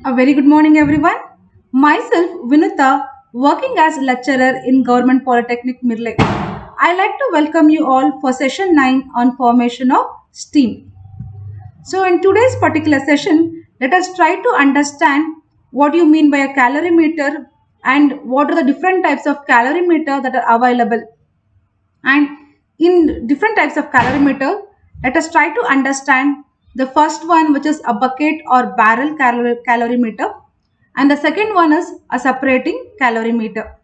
A very good morning, everyone. Myself, Vinita, working as lecturer in Government Polytechnic Mirle. I like to welcome you all for session 9 on formation of steam. So, in today's particular session, let us try to understand what you mean by a calorimeter and what are the different types of calorimeter that are available. And in different types of calorimeter, let us try to understand the first one, which is a bucket or barrel calorimeter, and the second one is a separating calorimeter.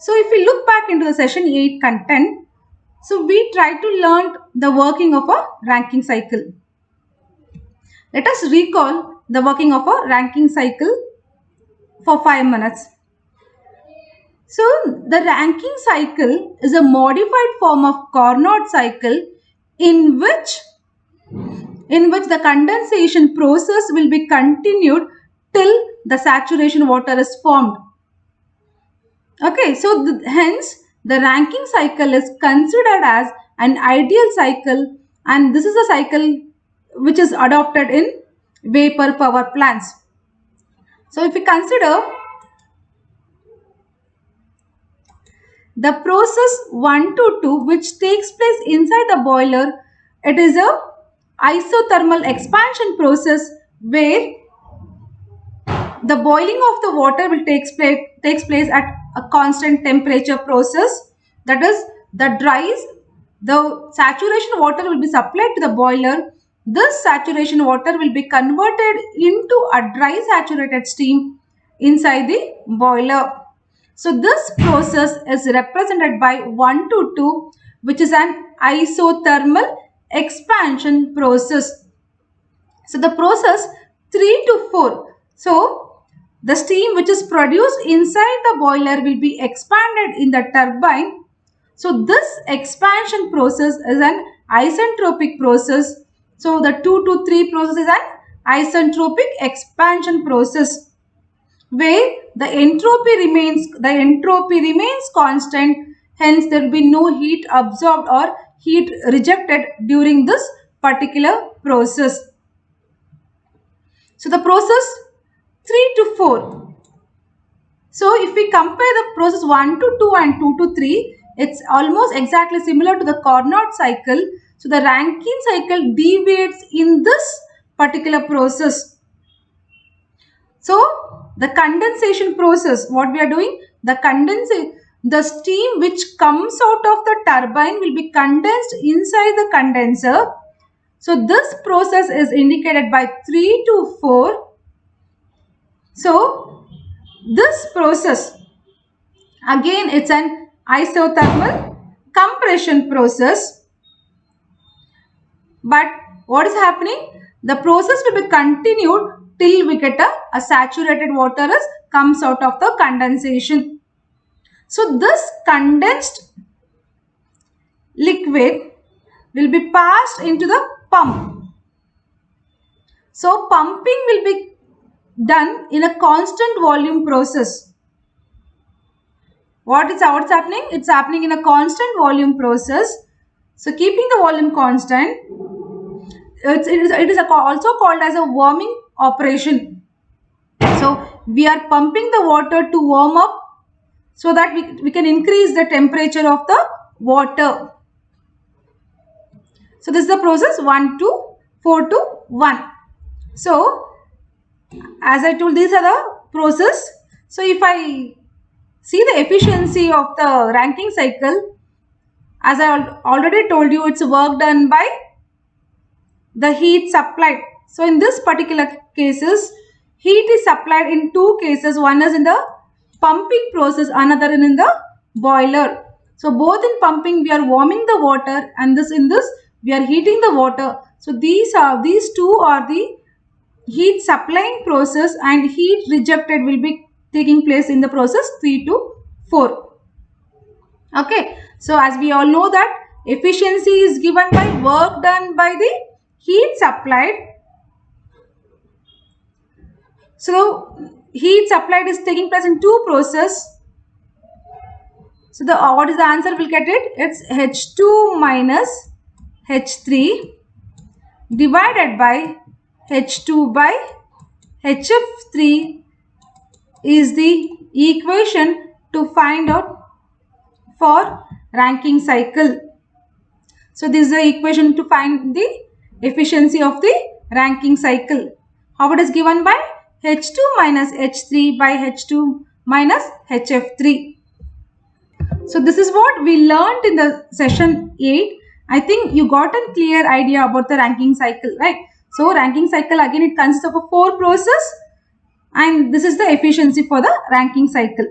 So if we look back into the session 8 content, so we try to learn the working of a Rankine cycle. Let us recall the working of a Rankine cycle for 5 minutes. So the Rankine cycle is a modified form of Carnot cycle in which the condensation process will be continued till the saturation water is formed. Okay, so hence the Rankine cycle is considered as an ideal cycle, and this is a cycle which is adopted in vapor power plants. So if we consider the process 1 to 2 which takes place inside the boiler, it is a isothermal expansion process where the boiling of the water will takes place at a constant temperature process. That is, the saturation water will be supplied to the boiler. This saturation water will be converted into a dry saturated steam inside the boiler. So this process is represented by 1 to 2, which is an isothermal expansion process. So the process 3 to 4. So the steam which is produced inside the boiler will be expanded in the turbine. So this expansion process is an isentropic process. So the 2 to 3 process is an isentropic expansion process where the entropy remains constant. Hence there will be no heat absorbed or heat rejected during this particular process. So the process 3 to 4. So if we compare the process 1 to 2 and 2 to 3, it's almost exactly similar to the Carnot cycle. So the Rankine cycle deviates in this particular process. So the condensation process, what we are doing, the steam which comes out of the turbine will be condensed inside the condenser. So this process is indicated by 3 to 4. So this process, again, it's an isothermal compression process. But what is happening? The process will be continued till we get a saturated water comes out of the condensation. So this condensed liquid will be passed into the pump. So pumping will be done in a constant volume process. What's happening? It's happening in a constant volume process. So keeping the volume constant, it is also called as a warming operation. So we are pumping the water to warm up so that we can increase the temperature of the water. So this is the process 1 to 4 to 1. So as I told, these are the process. So if I see the efficiency of the Rankine cycle, as I already told you, it's work done by the heat supplied. So in this particular cases, heat is supplied in two cases. One is in the pumping process, another in the boiler. So both in pumping we are warming the water, and in this we are heating the water. So these two are the heat supplying process, and heat rejected will be taking place in the process 3 to 4. Okay, so as we all know that efficiency is given by work done by the heat supplied. So heat supplied is taking place in two process. So what is the answer? We'll get it. It's H2 minus H3 divided by H2 by HF3 is the equation to find out for Rankine cycle. So this is the equation to find the efficiency of the Rankine cycle. How it is given by H2 minus H3 by H2 minus HF3. So this is what we learned in the session 8. I think you got a clear idea about the Rankine cycle, right? So Rankine cycle again, it consists of a 4 process, and this is the efficiency for the Rankine cycle.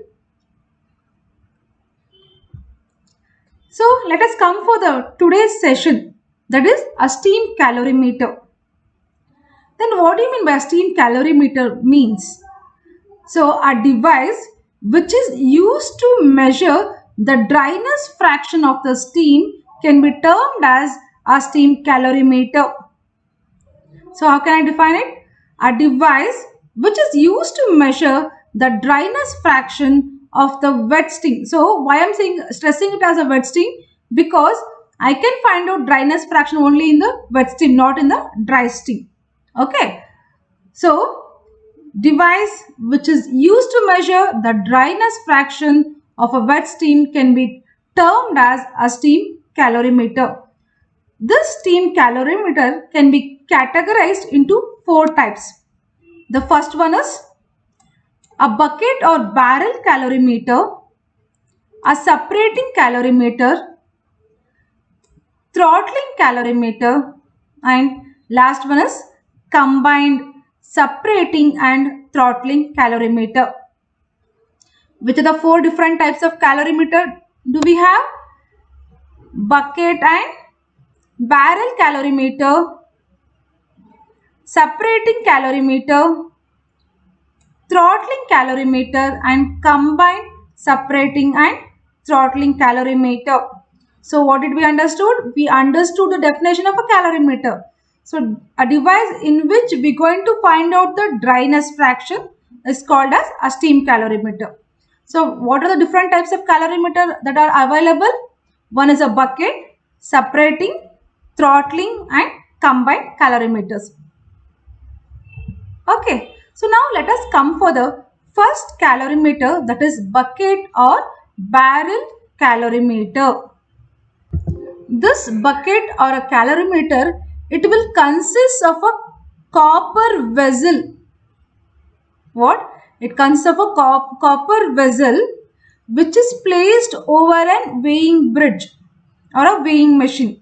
So let us come for the today's session, that is a steam calorimeter. Then what do you mean by a steam calorimeter means? So a device which is used to measure the dryness fraction of the steam can be termed as a steam calorimeter. So how can I define it? A device which is used to measure the dryness fraction of the wet steam. So why I'm stressing it as a wet steam? Because I can find out dryness fraction only in the wet steam, not in the dry steam. Okay. So device which is used to measure the dryness fraction of a wet steam can be termed as a steam calorimeter. This steam calorimeter can be categorized into 4 types. The first one is a bucket or barrel calorimeter, a separating calorimeter, throttling calorimeter, and last one is combined separating and throttling calorimeter. Which are the 4 different types of calorimeter do we have? Bucket and barrel calorimeter, separating calorimeter, throttling calorimeter, and combined separating and throttling calorimeter. So what did we understood? We understood the definition of a calorimeter. So a device in which we are going to find out the dryness fraction is called as a steam calorimeter. So what are the different types of calorimeter that are available? One is a bucket, separating, throttling, and combined calorimeters. Okay, so now let us come for the first calorimeter, that is bucket or barrel calorimeter. This bucket or a calorimeter, it will consist of a copper vessel. What? It consists of a copper vessel which is placed over a weighing bridge or a weighing machine.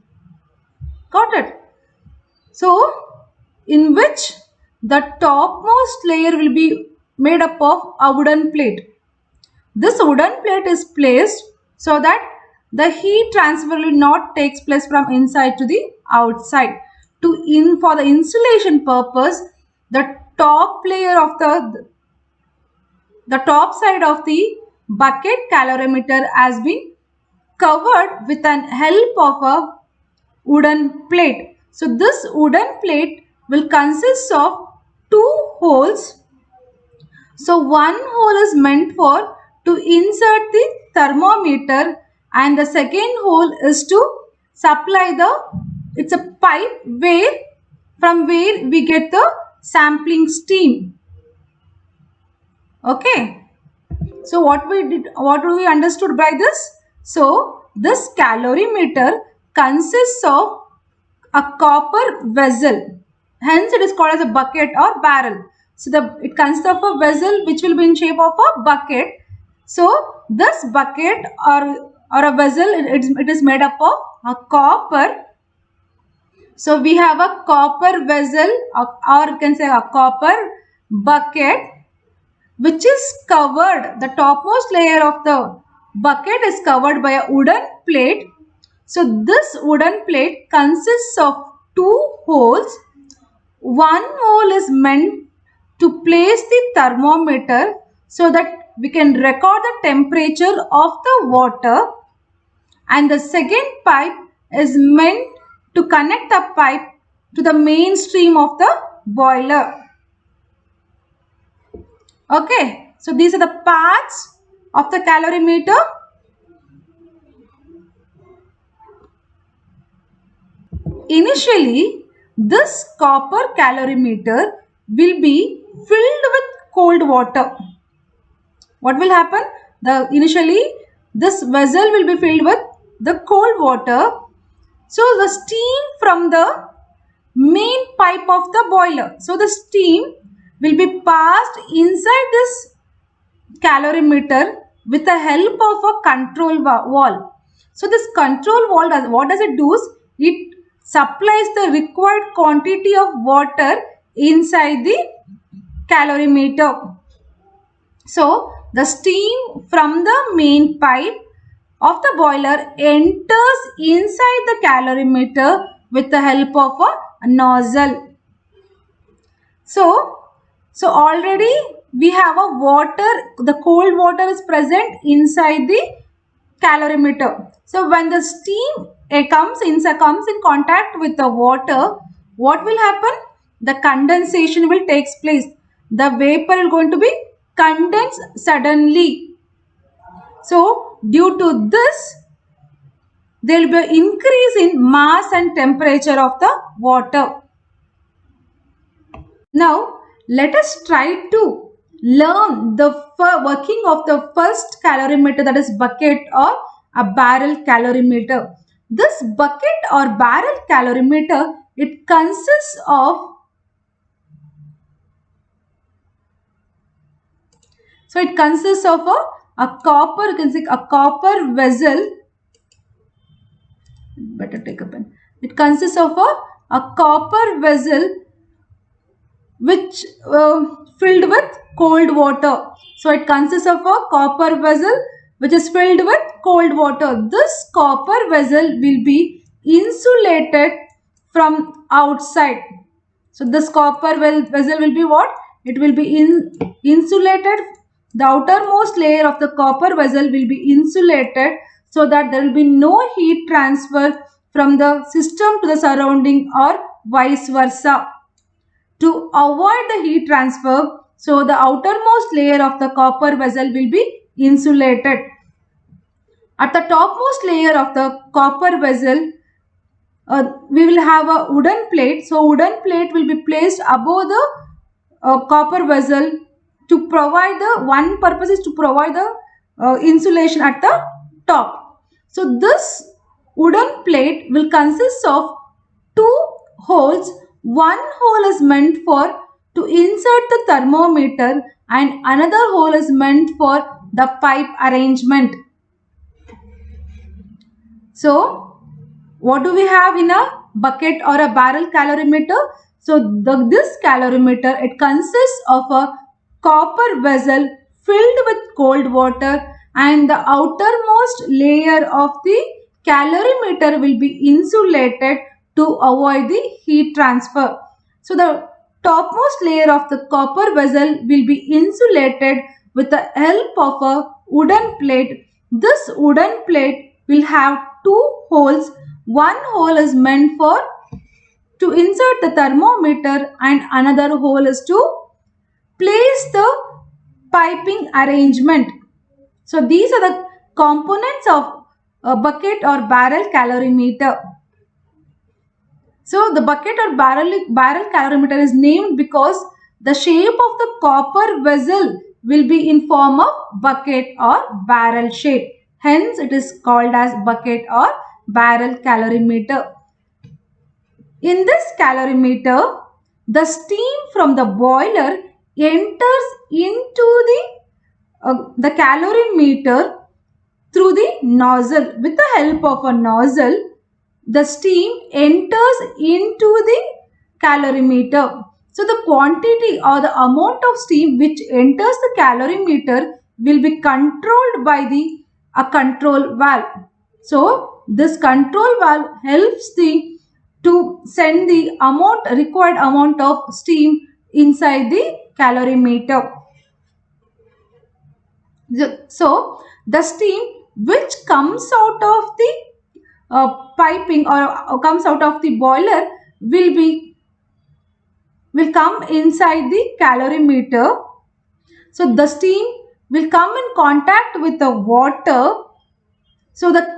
Got it? So, in which the topmost layer will be made up of a wooden plate. This wooden plate is placed so that the heat transfer will not takes place from inside to the outside. For the insulation purpose, the top layer of the top side of the bucket calorimeter has been covered with an help of a wooden plate. So this wooden plate will consist of 2 holes. So one hole is meant for to insert the thermometer, and the second hole is to supply it's a pipe from where we get the sampling steam. Okay. So what do we understood by this? So this calorimeter consists of a copper vessel. Hence it is called as a bucket or barrel. So it consists of a vessel which will be in shape of a bucket. So this bucket or a vessel, it is made up of a copper. So we have a copper vessel or you can say a copper bucket which is covered, the topmost layer of the bucket is covered by a wooden plate. So this wooden plate consists of 2 holes. One hole is meant to place the thermometer so that we can record the temperature of the water, and the second pipe is meant to connect the pipe to the main stream of the boiler. Okay, so these are the parts of the calorimeter. Initially, this copper calorimeter will be filled with cold water. What will happen? Initially this vessel will be filled with the cold water. So the steam from the main pipe of the boiler. So the steam will be passed inside this calorimeter with the help of a control valve. So this control valve, what does it do? It supplies the required quantity of water inside the calorimeter. So the steam from the main pipe of the boiler enters inside the calorimeter with the help of a nozzle. So already we have a water, the cold water is present inside the calorimeter. So when the steam comes in contact with the water, what will happen? The condensation will take place. The vapor is going to be condensed suddenly. So due to this, there will be an increase in mass and temperature of the water. Now let us try to learn the working of the first calorimeter, that is bucket or a barrel calorimeter. This bucket or barrel calorimeter, it consists of a copper, you can say a copper vessel. Better take a pen. It consists of a copper vessel which filled with cold water. So it consists of a copper vessel which is filled with cold water. This copper vessel will be insulated from outside. So this copper vessel will be what? It will be insulated. The outermost layer of the copper vessel will be insulated so that there will be no heat transfer from the system to the surrounding or vice versa. To avoid the heat transfer, so the outermost layer of the copper vessel will be insulated. At the topmost layer of the copper vessel, we will have a wooden plate. So wooden plate will be placed above the copper vessel to provide the one purpose is to provide the insulation at the top. So this wooden plate will consist of two holes. One hole is meant for to insert the thermometer and another hole is meant for the pipe arrangement. So what do we have in a bucket or a barrel calorimeter? So this calorimeter, it consists of a copper vessel filled with cold water, and the outermost layer of the calorimeter will be insulated to avoid the heat transfer. So the topmost layer of the copper vessel will be insulated with the help of a wooden plate. This wooden plate will have two holes. One hole is meant for to insert the thermometer and another hole is to place the piping arrangement. So these are the components of a bucket or barrel calorimeter. So the bucket or barrel calorimeter is named because the shape of the copper vessel will be in form of bucket or barrel shape. Hence it is called as bucket or barrel calorimeter. In this calorimeter, the steam from the boiler enters into the calorimeter through the nozzle. With the help of a nozzle, the steam enters into the calorimeter. So the quantity or the amount of steam which enters the calorimeter will be controlled by a control valve. So this control valve helps to send the required amount of steam inside the calorimeter. So the steam which comes out of the piping or comes out of the boiler will come inside the calorimeter. So the steam will come in contact with the water. So the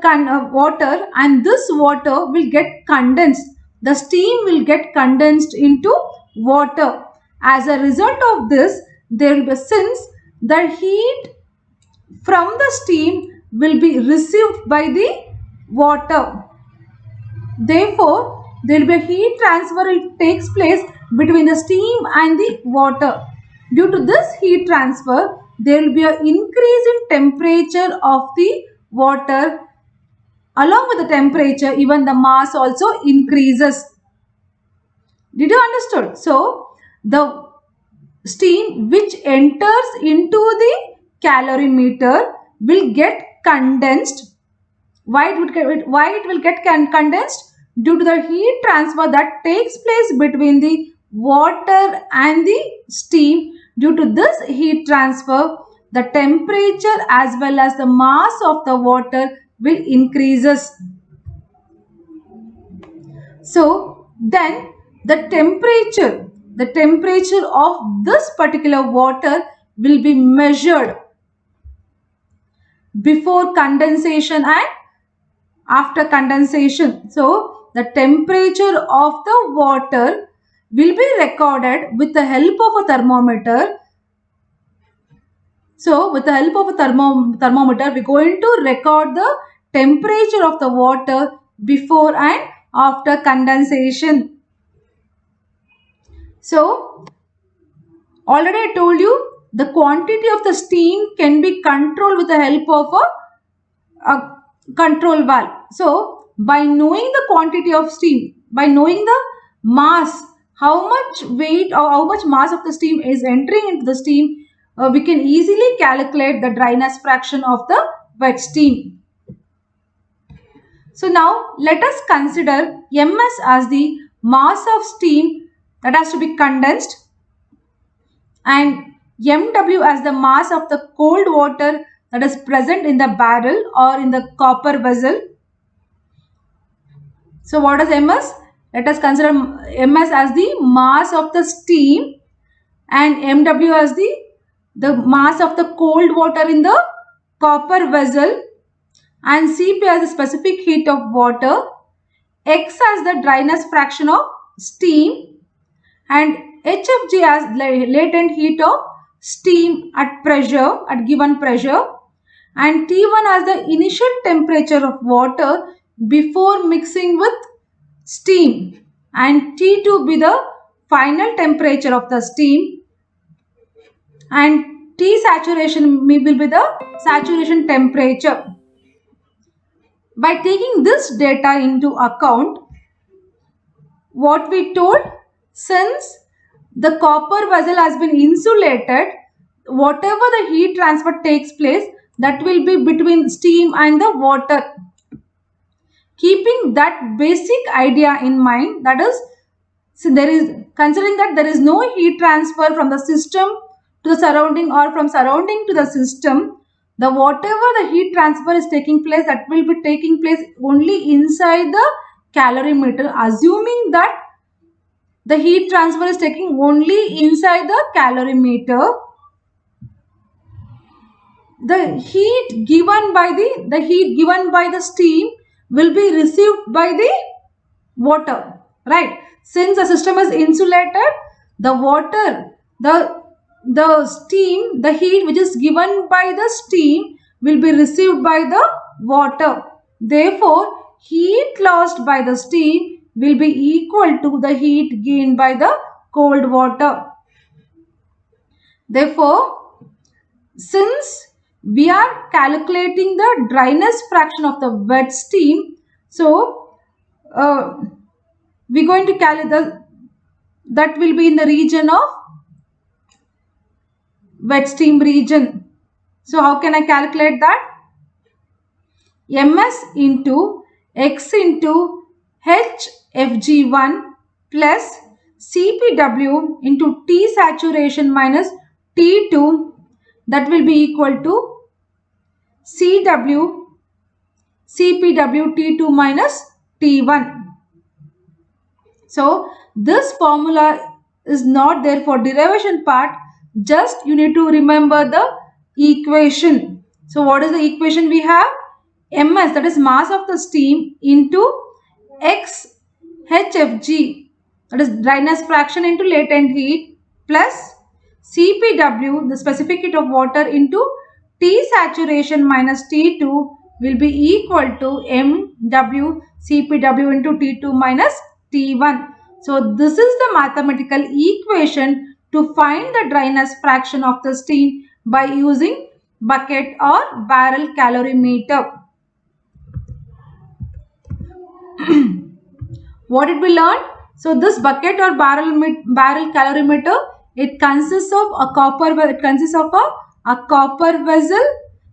water, and this water will get condensed. The steam will get condensed into water. As a result of this, there will be, since the heat from the steam will be received by the water. Therefore, there will be a heat transfer it takes place between the steam and the water. Due to this heat transfer, there will be an increase in temperature of the water. Along with the temperature, even the mass also increases. Did you understood? So, the steam which enters into the calorimeter will get condensed. Why it will get condensed? Due to the heat transfer that takes place between the water and the steam. Due to this heat transfer, the temperature as well as the mass of the water will increases. So then the temperature of this particular water will be measured before condensation and after condensation. So the temperature of the water will be recorded with the help of a thermometer. So with the help of a thermometer, we are going to record the temperature of the water before and after condensation. So already I told you the quantity of the steam can be controlled with the help of a control valve. So by knowing the quantity of steam, by knowing the mass, how much weight or how much mass of the steam is entering into the steam, we can easily calculate the dryness fraction of the wet steam. So now let us consider ms as the mass of steam that has to be condensed and mw as the mass of the cold water that is present in the barrel or in the copper vessel. So what is ms? Let us consider ms as the mass of the steam and mw as the mass of the cold water in the copper vessel, and Cp as the specific heat of water, X as the dryness fraction of steam, and HFG as latent heat of steam at pressure, at given pressure, and T1 as the initial temperature of water before mixing with steam, and T2 be the final temperature of the steam, and T saturation will be the saturation temperature. By taking this data into account, what we told, since the copper vessel has been insulated, whatever the heat transfer takes place, that will be between steam and the water. Keeping that basic idea in mind, that is, so there is, considering that there is no heat transfer from the system to the surrounding or from surrounding to the system, the whatever the heat transfer is taking place, that will be taking place only inside the calorimeter, assuming that the heat transfer is taking only inside the calorimeter. The heat given by the steam will be received by the water, right? Since the system is insulated, the water, the steam, the heat which is given by the steam will be received by the water. Therefore, heat lost by the steam will be equal to the heat gained by the cold water. Therefore, since we are calculating the dryness fraction of the wet steam, so we're going to calculate that will be in the region of wet steam region. So how can I calculate that? ms into x into hfg1 plus cpw into T saturation minus T2, that will be equal to cpw T2 minus T1. So this formula is not there for derivation part, just you need to remember the equation. So what is the equation we have? ms, that is mass of the steam, into x hfg, that is dryness fraction into latent heat, plus CPW, the specific heat of water, into T saturation minus T2 will be equal to MW CPW into T2 minus T1. So this is the mathematical equation to find the dryness fraction of the steam by using bucket or barrel calorimeter. What did we learn? So this bucket or barrel calorimeter, it consists of a copper vessel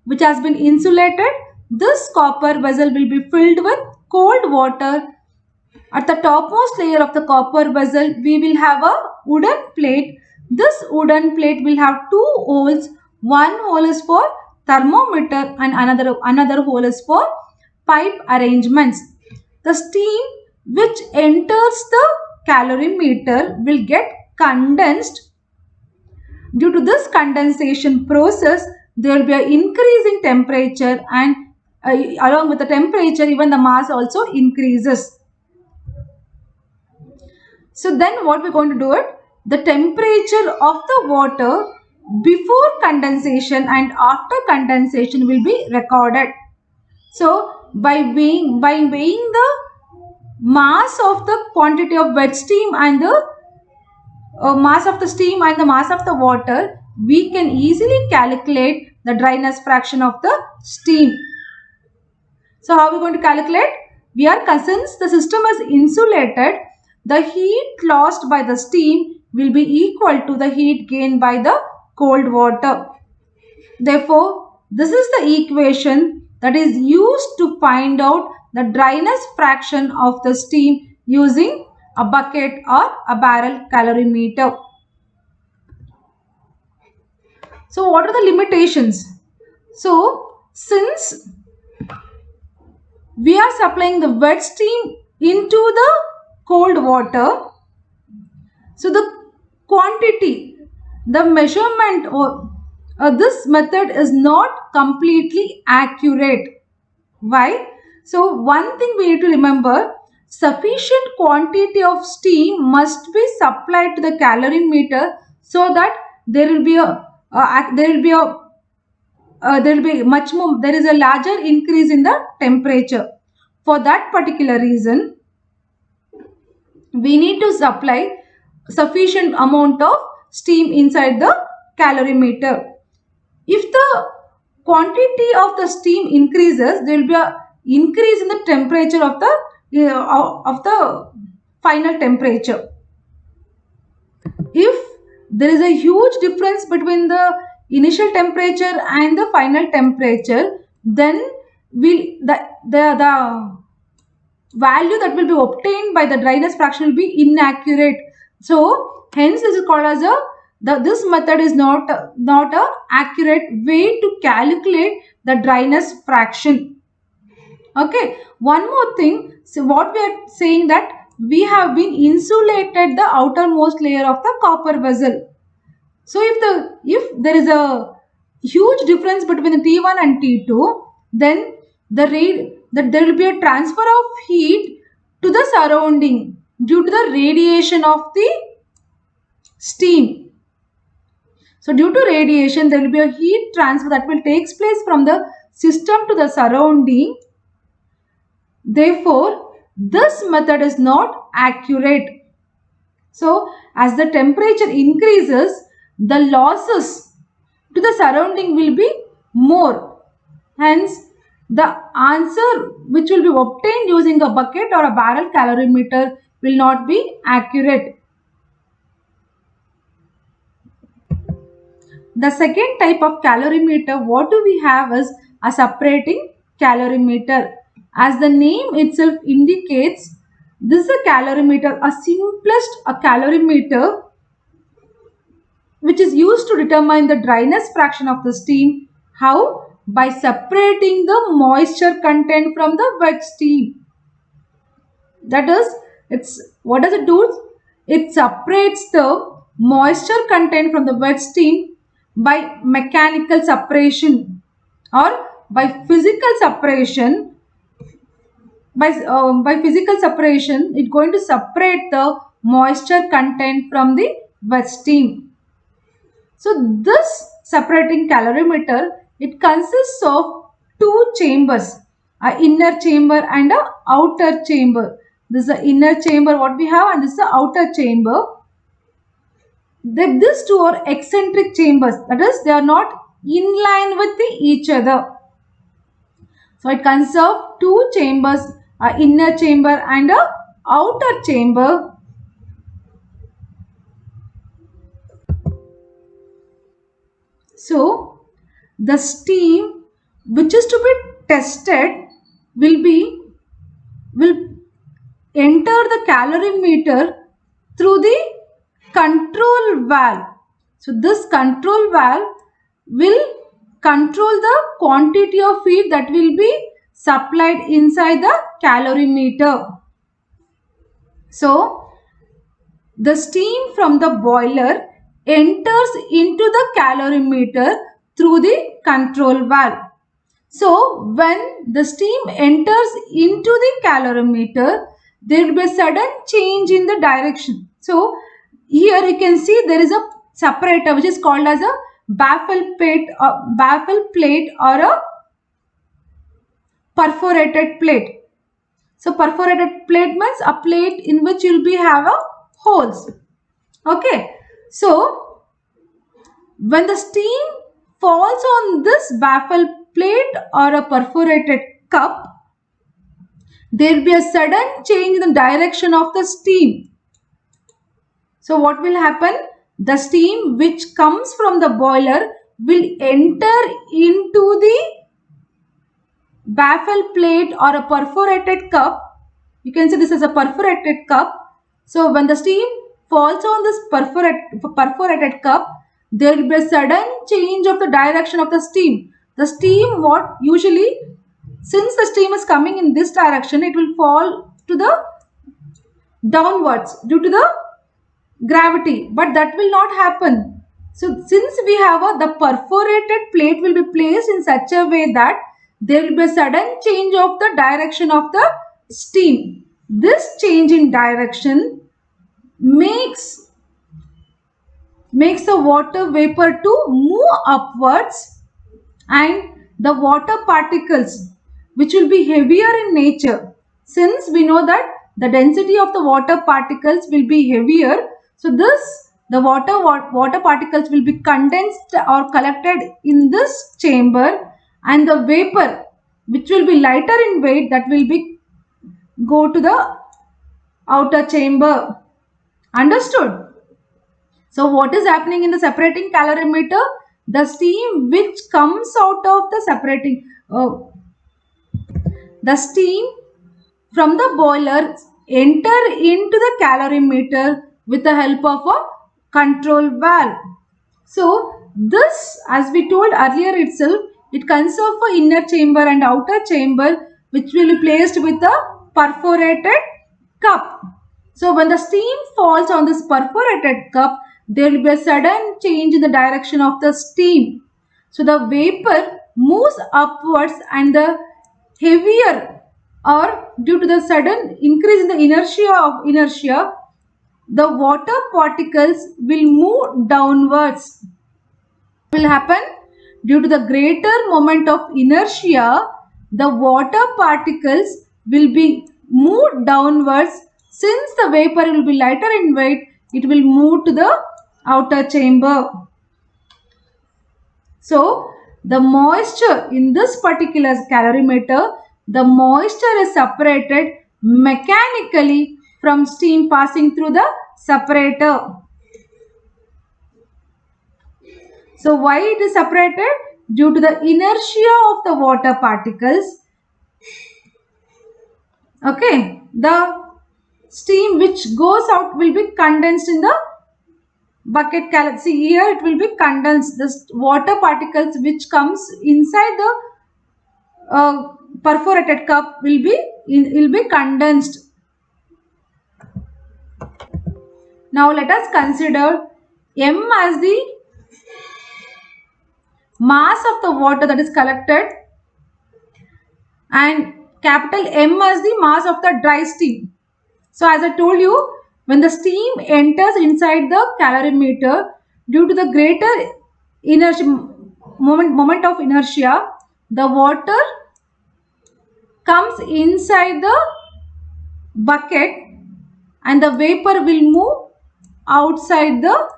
which has been insulated. This copper vessel will be filled with cold water. At the topmost layer of the copper vessel, we will have a wooden plate. This wooden plate will have two holes. One hole is for thermometer and another hole is for pipe arrangements. The steam which enters the calorimeter will get condensed. Due to this condensation process, there will be an increase in temperature, and along with the temperature, even the mass also increases. So then what we're going to do it, the temperature of the water before condensation and after condensation will be recorded. So by weighing the mass of the quantity of wet steam and the mass of the steam and the mass of the water, we can easily calculate the dryness fraction of the steam. So how are we going to calculate? Since the system is insulated, the heat lost by the steam will be equal to the heat gained by the cold water. Therefore, this is the equation that is used to find out the dryness fraction of the steam using a bucket or a barrel calorimeter. So what are the limitations? So since we are supplying the wet steam into the cold water, so the quantity, the measurement or this method is not completely accurate. Why? So one thing we need to remember, sufficient quantity of steam must be supplied to the calorimeter so that there will be much more, there is a larger increase in the temperature. For that particular reason, we need to supply sufficient amount of steam inside the calorimeter. If the quantity of the steam increases, there will be a increase in the temperature of the final temperature. If there is a huge difference between the initial temperature and the final temperature, then the value that will be obtained by the dryness fraction will be inaccurate. So hence this is called as this method is not a accurate way to calculate the dryness fraction. Okay, one more thing. So what we are saying that we have been insulated the outermost layer of the copper vessel. So if there is a huge difference between the T1 and T2, then there will be a transfer of heat to the surrounding due to the radiation of the steam. So due to radiation, there will be a heat transfer that will take place from the system to the surrounding. Therefore, this method is not accurate. So as the temperature increases, the losses to the surrounding will be more. Hence, the answer which will be obtained using a bucket or a barrel calorimeter will not be accurate. The second type of calorimeter, what do we have is a separating calorimeter. As the name itself indicates, this is a calorimeter, a simplest calorimeter which is used to determine the dryness fraction of the steam. How? By separating the moisture content from the wet steam. That is, what does it do? It separates the moisture content from the wet steam by mechanical separation or by physical separation. By physical separation, it's going to separate the moisture content from the wet steam. So this separating calorimeter, it consists of two chambers, a inner chamber and a outer chamber. This is the inner chamber what we have, and this is the outer chamber. These two are eccentric chambers, that is, they are not in line with each other. So it consists of two chambers, a inner chamber and a outer chamber. So the steam which is to be tested will enter the calorimeter through the control valve. So this control valve will control the quantity of heat that will be supplied inside the calorimeter. So the steam from the boiler enters into the calorimeter through the control valve. So when the steam enters into the calorimeter, there will be a sudden change in the direction. So here you can see there is a separator which is called as a baffle plate or a perforated plate. So perforated plate means a plate in which you will be have a holes. Okay. So when the steam falls on this baffle plate or a perforated cup, there will be a sudden change in the direction of the steam. So what will happen? The steam which comes from the boiler will enter into the baffle plate or a perforated cup. You can see this as a perforated cup. So when the steam falls on this perforated cup, there will be a sudden change of the direction of the steam. The steam, what usually, since the steam is coming in this direction, it will fall to the downwards due to the gravity, but that will not happen. So since we have the perforated plate will be placed in such a way that there will be a sudden change of the direction of the steam. This change in direction makes the water vapor to move upwards, and the water particles which will be heavier in nature, since we know that the density of the water particles will be heavier, so the water particles will be condensed or collected in this chamber, and the vapor which will be lighter in weight, that will be go to the outer chamber. Understood? So what is happening in the separating calorimeter? The steam which comes out of the separating the steam from the boiler enter into the calorimeter with the help of a control valve. So this, as we told earlier itself, it consists of an inner chamber and outer chamber which will be placed with a perforated cup. So when the steam falls on this perforated cup, there will be a sudden change in the direction of the steam. So the vapor moves upwards, and the heavier, or due to the sudden increase in the inertia, the water particles will move downwards. What will happen? Due to the greater moment of inertia, the water particles will be moved downwards. Since the vapor will be lighter in weight, it will move to the outer chamber. So the moisture in this particular calorimeter, the moisture is separated mechanically from steam passing through the separator. So why it is separated? Due to the inertia of the water particles. Okay, the steam which goes out will be condensed in the bucket calorimeter. See here, it will be condensed. The water particles which comes inside the perforated cup will be condensed. Now let us consider M as the mass of the water that is collected, and capital M as the mass of the dry steam. So as I told you, When the steam enters inside the calorimeter, due to the greater inertia, moment of inertia, the water comes inside the bucket and the vapor will move outside the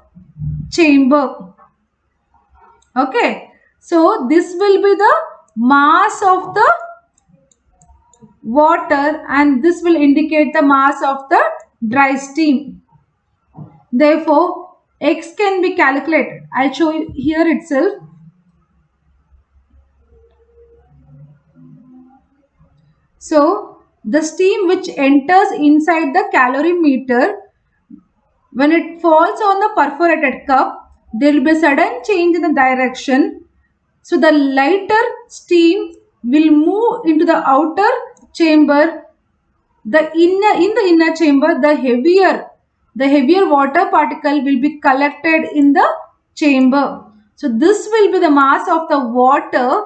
chamber. Okay, so this will be the mass of the water and this will indicate the mass of the dry steam. Therefore, X can be calculated. I'll show you here itself. So, the steam which enters inside the calorimeter, when it falls on the perforated cup, there will be a sudden change in the direction. So, the lighter steam will move into the outer chamber. In the inner chamber, the heavier water particle will be collected in the chamber. So, this will be the mass of the water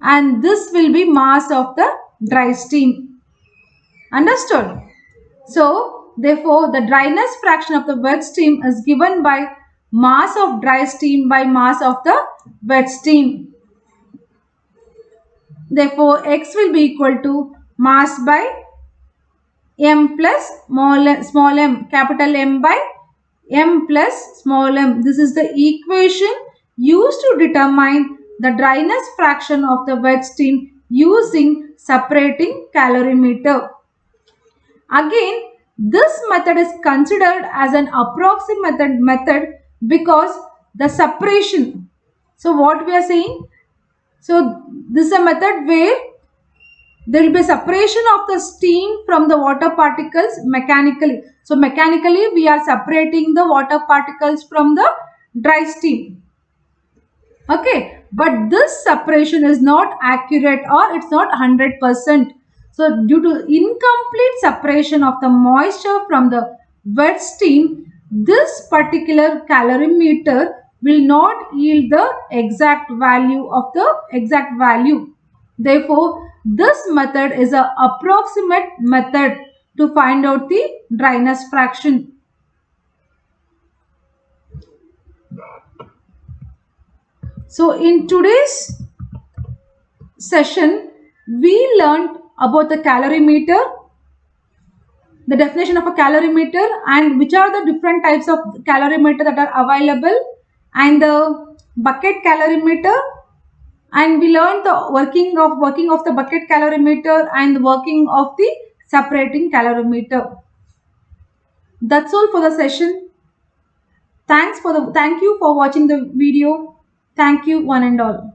and this will be mass of the dry steam. Understood? So, therefore, the dryness fraction of the wet steam is given by mass of dry steam by mass of the wet steam. Therefore, X will be equal to mass by m plus small m, capital M by m plus small m. This is the equation used to determine the dryness fraction of the wet steam using separating calorimeter. Again, this method is considered as an approximate method because the separation. So what we are saying? So this is a method where there will be separation of the steam from the water particles mechanically. So mechanically we are separating the water particles from the dry steam. Okay, but this separation is not accurate or it's not 100%. So due to incomplete separation of the moisture from the wet steam, this particular calorimeter will not yield the exact value. Therefore, this method is an approximate method to find out the dryness fraction. So in today's session, we learned about the calorimeter, the definition of a calorimeter and which are the different types of calorimeter that are available and the bucket calorimeter, and we learned the working of the bucket calorimeter and the working of the separating calorimeter. That's all for the session. Thank you for watching the video. Thank you one and all.